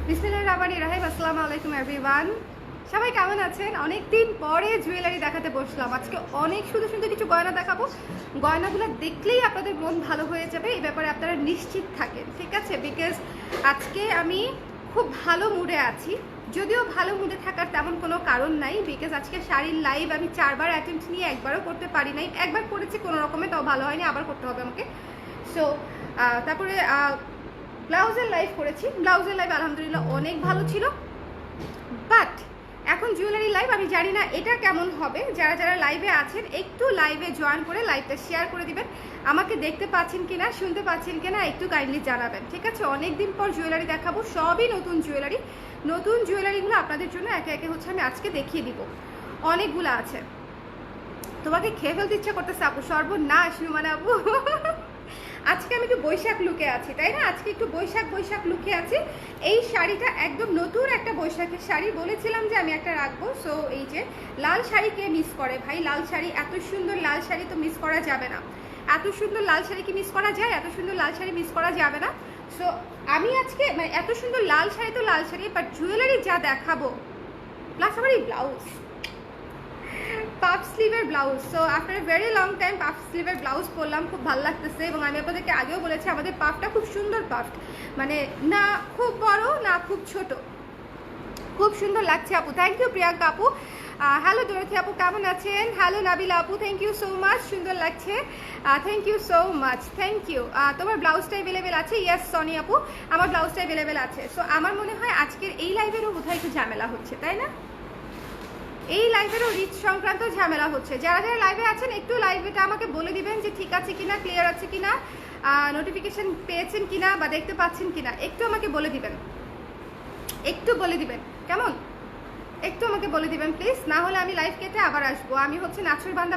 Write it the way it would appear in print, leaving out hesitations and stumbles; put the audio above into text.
বিসমিল্লাহির রহমানির রহিম। আসসালামু আলাইকুম এভরিওয়ান। সবাই কেমন আছেন? অনেক দিন পরে জুয়েলারি দেখাতে বসলাম। আজকে অনেক সুন্দর সুন্দর কিছু গয়না দেখাবো। গয়নাগুলো দেখলেই আপনাদের মন ভালো হয়ে যাবে, এই ব্যাপারে আপনারা নিশ্চিত থাকেন, ঠিক আছে? বিকজ আজকে আমি খুব ভালো মুডে আছি। যদিও ভালো মুডে থাকার তেমন কোনো কারণ নাই, বিকজ আজকে শাড়ির লাইভ আমি 4বার অ্যাটেম্পট নিয়ে একবারও করতে পারি নাই। একবার করেছি কোনো রকমে, তাও ভালো হয়নি, আবার করতে হবে আমাকে। সো তারপরে ব্লাউজের লাইভ করেছি। ব্লাউজের লাইভ আলহামদুলিল্লাহ অনেক ভালো ছিল। বাট এখন জুয়েলারি লাইভ আমি জানি না এটা কেমন হবে। যারা যারা লাইভে আছেন একটু লাইভে জয়েন করে লাইভটা শেয়ার করে দিবেন। আমাকে দেখতে পাচ্ছেন কিনা, শুনতে পাচ্ছেন কিনা একটু কাইন্ডলি জানাবেন, ঠিক আছে? অনেক দিন পর জুয়েলারি দেখাবো, সবই নতুন জুয়েলারি। নতুন জুয়েলারিগুলো আপনাদের জন্য একে একে আমি আজকে দেখিয়ে দিব। অনেকগুলো আছে। তোমাকে খেয়ে ফেলতে ইচ্ছা করতেছে আপু, সর্বনাশ মানে আপু। আজকে আমি একটু বৈশাখ লুকে আছি, তাই না? আজকে একটু বৈশাখ লুকে আছি। এই শাড়িটা একদম নতুন একটা বৈশাখের শাড়ি, বলেছিলাম যে আমি একটা রাখবো। সো এই যে লাল শাড়ি কে মিস করে ভাই? লাল শাড়ি, এত সুন্দর লাল শাড়ি তো মিস করা যাবে না। এত সুন্দর লাল শাড়ি কি মিস করা যায়? এত সুন্দর লাল শাড়ি মিস করা যাবে না। সো আমি আজকে মানে এত সুন্দর লাল শাড়ি তো লাল শাড়ি, বাট জুয়েলারি যা দেখাবো, প্লাস আমার এই ব্লাউজ, পাফ স্লিভের blouse. So after very long time puff স্লিভের ব্লাউজ পরলাম, খুব ভালো লাগতেছে। এবং আমি আপনাদেরকে আগেও বলেছি আমাদের পাফটা খুব সুন্দর পাফ, মানে না খুব বড় না খুব ছোট, খুব সুন্দর লাগছে আপু। থ্যাংক ইউ প্রিয়াঙ্কা আপু। হ্যালো ডোরথি আপু, কেমন আছেন? হ্যালো নাবিলা আপু, থ্যাংক ইউ সো মাচ, সুন্দর লাগছে, thank you so much, thank you. তোমার ব্লাউজটা অ্যাভেলেবেল আছে? ইয়েস সনি আপু, আমার ব্লাউজটা অ্যাভেলেবেল আছে। সো আমার মনে হয় আজকের এই লাইভেরও বোধহয় একটু ঝামেলা হচ্ছে, তাই না? এই লাইভেরও রিচ সংক্রান্ত ঝামেলা হচ্ছে। যারা যারা লাইভে আছেন একটু লাইভটা আমাকে বলে দিবেন যে ঠিক আছে কিনা, ক্লিয়ার আছে কিনা, নোটিফিকেশন পেয়েছেন কিনা বা দেখতে পাচ্ছেন কিনা, একটু আমাকে বলে দিবেন, একটু বলে দিবেন, কেমন? একটু আমাকে বলে দিবেন প্লিজ, না হলে আমি লাইভ কেটে আবার আসবো। আমি হচ্ছে নাছর বান্দা